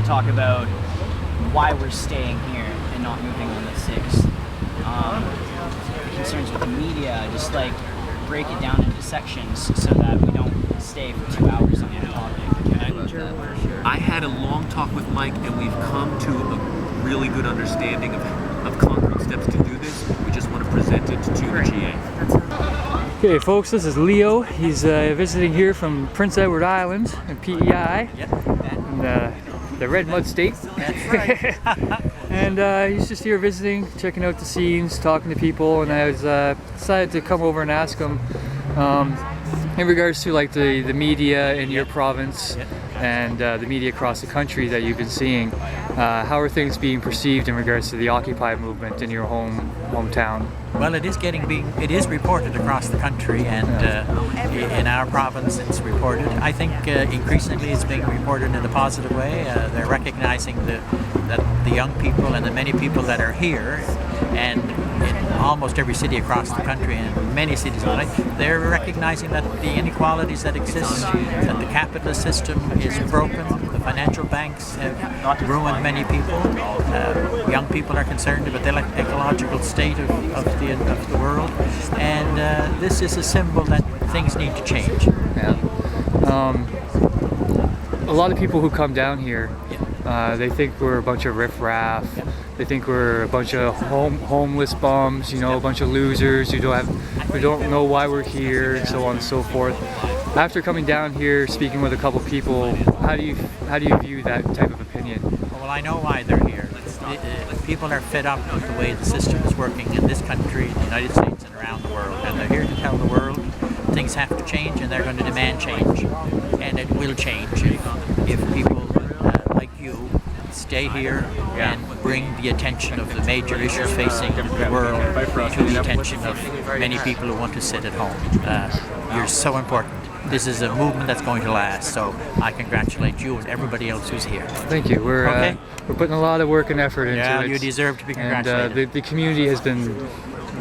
Talk about why we're staying here and not moving on the 6th. Concerns with the media, just like break it down into sections so that we don't stay for 2 hours on one topic. I had a long talk with Mike, and we've come to a really good understanding of concrete steps to do this. We just want to present it to the GA. Okay folks, this is Leo. He's visiting here from Prince Edward Island in PEI. And, the Red Mud State. That's right. And he's just here visiting, checking out the scenes, talking to people, and I was decided to come over and ask him in regards to like the media in your province and the media across the country that you've been seeing. How are things being perceived in regards to the Occupy movement in your hometown? Well, it is reported across the country, and in our province it's reported. I think increasingly it's being reported in a positive way. They're recognizing that the young people and the many people that are here, and in almost every city across the country and many cities, they're recognizing that the inequalities that exist, that the capitalist system is broken, the financial banks have ruined many people. Young people are concerned about the ecological state of the world, and this is a symbol that things need to change. Yeah. A lot of people who come down here, they think we're a bunch of riffraff. They think we're a bunch of homeless bums, you know, a bunch of losers who don't know why we're here, and so on and so forth. After coming down here, speaking with a couple people, how do you view that type of opinion? Well, I know why they're here. People are fed up with the way the system is working in this country, the United States, and around the world, and they're here to tell the world things have to change, and they're going to demand change, and it will change if people like you stay here and bring the attention of the major issues facing the world to the attention of many people who want to sit at home. You're so important. This is a movement that's going to last, so I congratulate you and everybody else who's here. Thank you. We're putting a lot of work and effort into it. Yeah, you deserve to be congratulated. And the community has been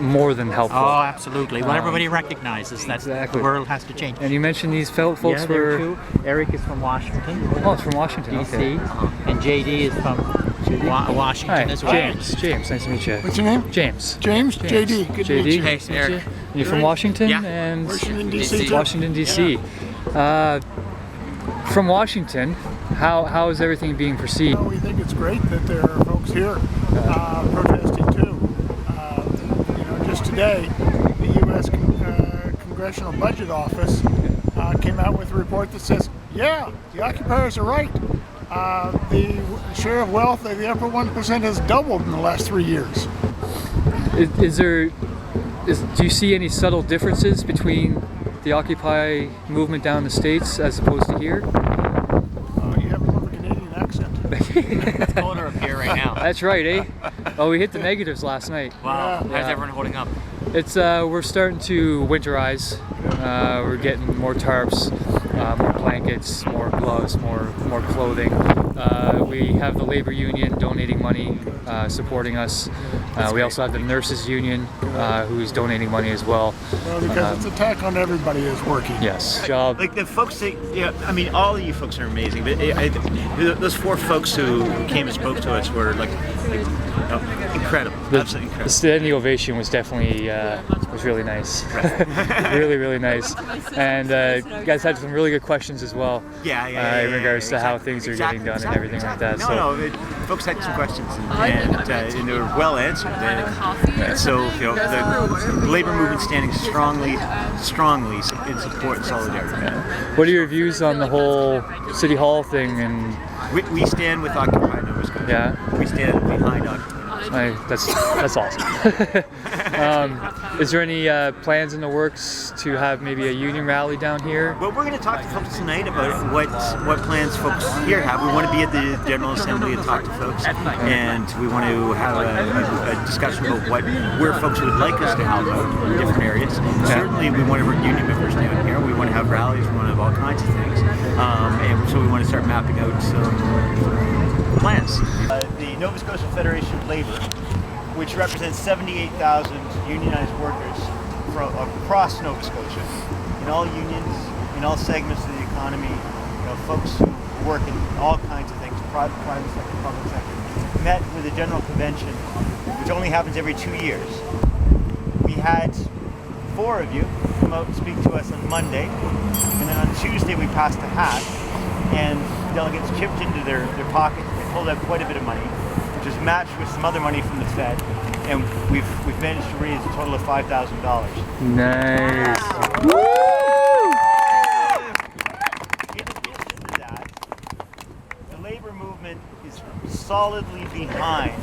more than helpful. Oh, absolutely. Well, everybody recognizes that the world has to change. And you mentioned these folks were... Too. Eric is from Washington. Oh, it's from Washington, DC. Okay. And JD is from Washington as well. James, nice to meet you. What's your name? James. JD, good to meet you. Hey, Eric. You're from Washington? Yeah. And Washington, D.C. Washington, D.C. Yeah. From Washington, how is everything being perceived? Well, we think it's great that there are folks here protesting too. Just today, the U.S. Congressional Budget Office came out with a report that says, yeah, the occupiers are right. The share of wealth of the upper 1% has doubled in the last 3 years. Do you see any subtle differences between the Occupy movement down in the States as opposed to here? You have more of a Canadian accent. It's colder up here right now. That's right, eh? Oh, we hit the negatives last night. Wow. Yeah. How's everyone holding up? It's we're starting to winterize. We're getting more tarps, more blankets, more gloves, more clothing. We have the labor union donating money, supporting us. We also have the nurses union who's donating money as well. Well, because it's attack on everybody is working. Yes. Like the folks that, I mean, all of you folks are amazing, but those 4 folks who came and spoke to us were like incredible, absolutely incredible. The standing ovation was definitely was really nice. really nice. And you guys had some really good questions as well. Yeah. In regards to how things are getting done and everything like that. Folks had some questions and they were well answered. And so the labor movement standing strongly in support and solidarity. Yeah. What are your views on the whole City Hall thing? And we stand with Occupy Nova Scotia. Yeah. We stand behind Occupy. That's awesome. Is there any plans in the works to have maybe a union rally down here? Well, we're going to talk to folks tonight about what plans folks here have. We want to be at the General Assembly and talk to folks, and we want to have a discussion about where folks would like us to help out in different areas. Certainly, we want to bring union members down here. We want to have rallies. We want to have all kinds of things, and so we want to start mapping out some plans. The Nova Scotia Federation of Labour, which represents 78,000 unionized workers from across Nova Scotia, in all unions, in all segments of the economy, folks who work in all kinds of things, private sector, public sector, met with a general convention, which only happens every 2 years. We had 4 of you come out and speak to us on Monday, and then on Tuesday we passed a hat, and delegates chipped into their pockets. They pulled out quite a bit of money, which is matched with some other money from the Fed, and we've managed to raise a total of $5,000. Nice. Woo! In addition to that, the labor movement is solidly behind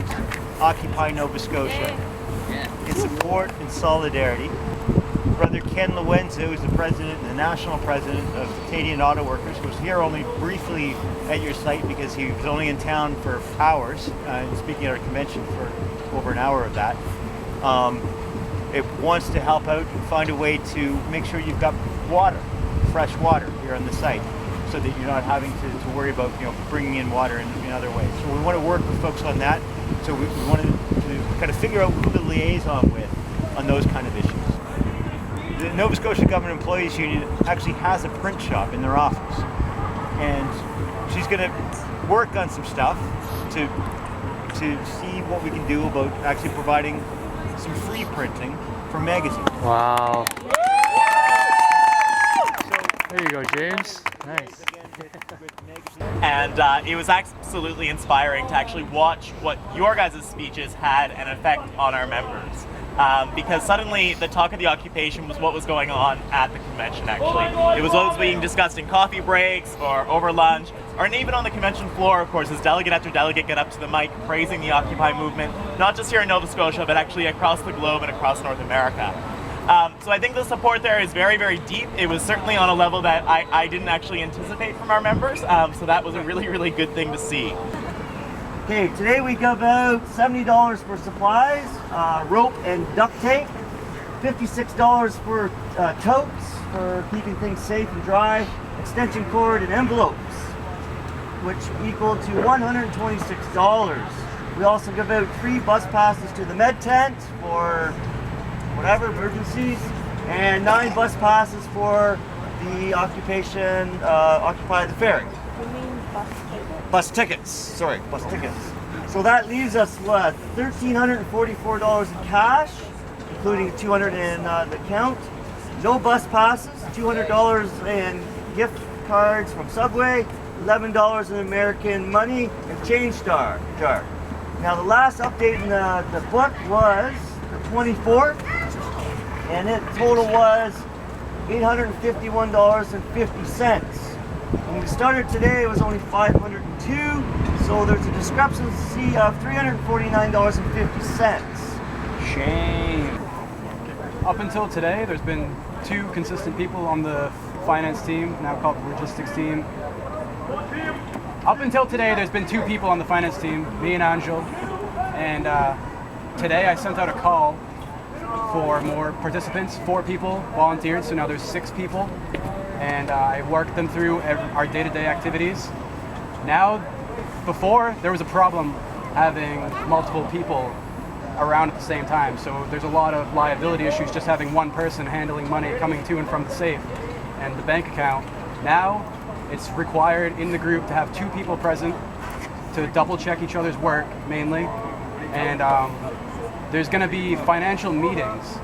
Occupy Nova Scotia in support and solidarity. Brother Ken Lowenza, who's the president, the national president of the Canadian Auto Workers, was here only briefly at your site because he was only in town for hours, and speaking at our convention for over an hour of that. It wants to help out and find a way to make sure you've got water, fresh water here on the site, so that you're not having to worry about bringing in water in other ways. So we want to work with folks on that. So we wanted to kind of figure out who the liaison with on those kind of issues. The Nova Scotia Government Employees Union actually has a print shop in their office, and she's going to work on some stuff to see what we can do about actually providing some free printing for magazines. Wow. There you go, James. Nice. And it was absolutely inspiring to actually watch what your guys' speeches had an effect on our members. Because suddenly the talk of the occupation was what was going on at the convention, actually. It was what was being discussed in coffee breaks or over lunch, or even on the convention floor, of course, as delegate after delegate get up to the mic praising the Occupy movement, not just here in Nova Scotia, but actually across the globe and across North America. So I think the support there is very, very deep. It was certainly on a level that I didn't actually anticipate from our members, so that was a really, really good thing to see. Okay, today we give out $70 for supplies, rope and duct tape, $56 for totes for keeping things safe and dry, extension cord and envelopes, which equal to $126. We also give out free bus passes to the med tent for whatever emergencies, and 9 bus passes for the occupation Occupy the Ferry. Bus tickets, sorry, bus tickets. So that leaves us, what, $1,344 in cash, including $200 in the account. No bus passes, $200 in gift cards from Subway, $11 in American money, and change jar. Now the last update in the book was the 24th, and it total was $851.50. When we started today, it was only $502, so there's a discrepancy of $349.50. Shame. Up until today, there's been 2 consistent people on the finance team, now called the logistics team. Up until today, there's been 2 people on the finance team, me and Angel, and today I sent out a call for more participants. 4 people volunteered, so now there's 6 people. And I worked them through our day-to-day activities. Now, before, there was a problem having multiple people around at the same time, so there's a lot of liability issues just having one person handling money coming to and from the safe and the bank account. Now, it's required in the group to have 2 people present to double-check each other's work, mainly, and there's going to be financial meetings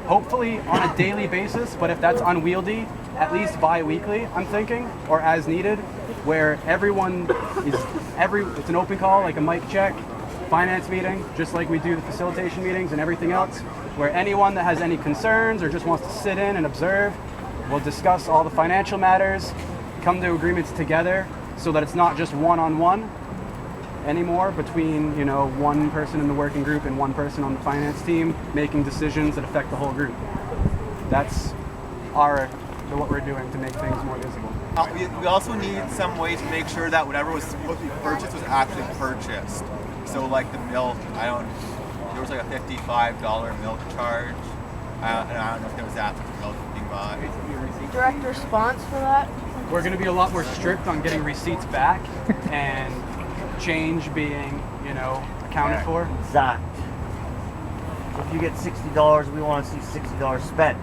hopefully on a daily basis, but if that's unwieldy, at least bi-weekly, I'm thinking, or as needed, where everyone is, it's an open call, like a mic check, finance meeting, just like we do the facilitation meetings and everything else, where anyone that has any concerns or just wants to sit in and observe, we'll discuss all the financial matters, come to agreements together, so that it's not just one-on-one. anymore between, you know, one person in the working group and one person on the finance team making decisions that affect the whole group. That's what we're doing to make things more visible. We also need some way to make sure that whatever was supposed to be purchased was actually purchased. So like the milk, there was like a $55 milk charge. And I don't know if there was that for the milk being bought. Direct response for that? We're going to be a lot more strict on getting receipts back and change being, you know, accounted for. Exact. If you get $60, we want to see $60 spent.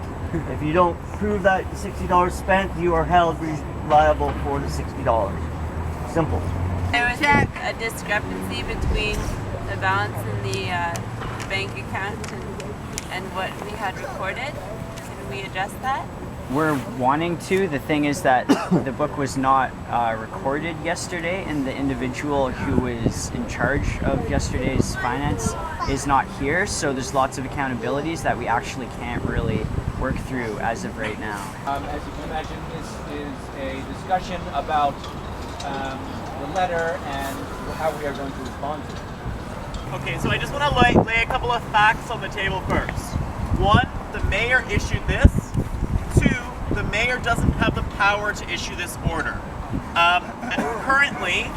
If you don't prove that $60 spent, you are held liable for the $60. Simple. There was a discrepancy between the balance in the bank account and what we had recorded. Can we adjust that? We're wanting to. The thing is that the book was not recorded yesterday, and the individual who was in charge of yesterday's finance is not here, so there's lots of accountabilities that we actually can't really work through as of right now. As you can imagine, this is a discussion about the letter and how we are going to respond to it. Okay, so I just want to lay a couple of facts on the table first. One, the mayor issued this. Two, the mayor doesn't have the power to issue this order. Currently,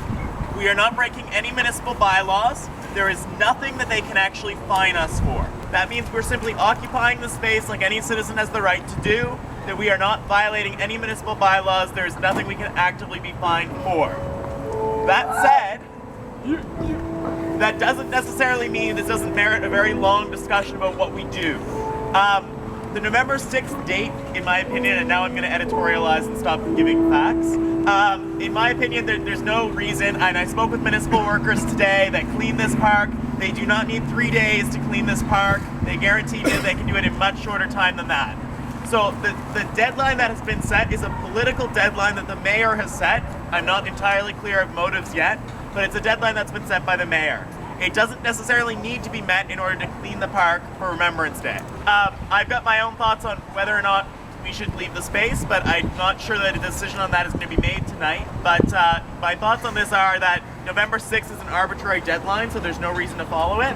we are not breaking any municipal bylaws. There is nothing that they can actually fine us for. That means we're simply occupying the space like any citizen has the right to do, that we are not violating any municipal bylaws. There is nothing we can actively be fined for. That said, that doesn't necessarily mean this doesn't merit a very long discussion about what we do. The November 6th date, in my opinion, and now I'm going to editorialize and stop giving facts. In my opinion, there's no reason, and I spoke with municipal workers today that clean this park. They do not need 3 days to clean this park. They guarantee me that they can do it in much shorter time than that. So the deadline that has been set is a political deadline that the mayor has set. I'm not entirely clear of motives yet, but it's a deadline that's been set by the mayor. It doesn't necessarily need to be met in order to clean the park for Remembrance Day. I've got my own thoughts on whether or not we should leave the space, but I'm not sure that a decision on that is going to be made tonight. But my thoughts on this are that November 6th is an arbitrary deadline, so there's no reason to follow it.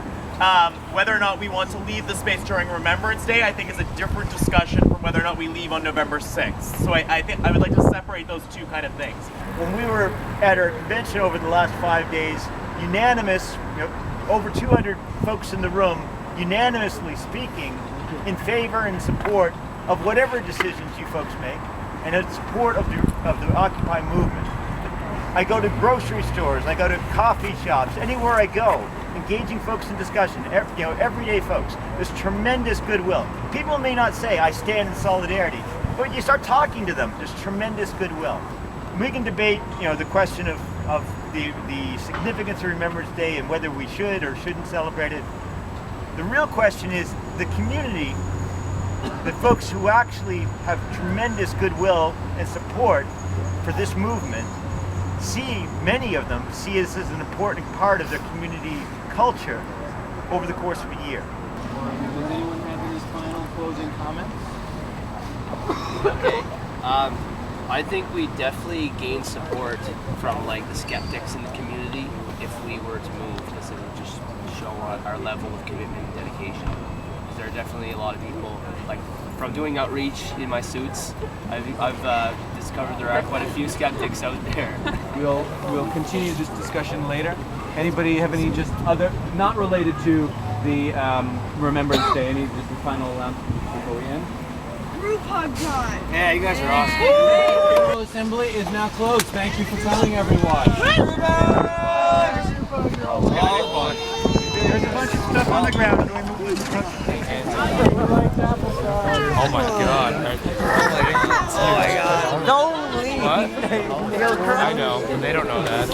Whether or not we want to leave the space during Remembrance Day, I think is a different discussion from whether or not we leave on November 6th. So I think I would like to separate those two kind of things. When we were at our convention over the last 5 days, unanimous, over 200 folks in the room, unanimously speaking in favor and support of whatever decisions you folks make, and in support of the Occupy movement. I go to grocery stores, I go to coffee shops, anywhere I go, engaging folks in discussion, everyday folks. There's tremendous goodwill. People may not say, I stand in solidarity, but you start talking to them, there's tremendous goodwill. We can debate, the question of the significance of Remembrance Day and whether we should or shouldn't celebrate it. The real question is the community, the folks who actually have tremendous goodwill and support for this movement, many of them see this as an important part of their community culture over the course of a year. Does anyone have any final closing comments? Okay. I think we definitely gain support from the skeptics in the community if we were to move, because it would just show our level of commitment and dedication. There are definitely a lot of people, from doing outreach in my suits, I've discovered there are quite a few skeptics out there. We'll continue this discussion later. Anybody have any just other, not related to the Remembrance Day, any just the final before we end? Group hug time! Yeah, you guys are awesome. The General Assembly is now closed. Thank you for coming, everyone. There's a bunch of stuff on the ground. Oh my God. Oh my God. Don't leave. What? I know, but they don't know that.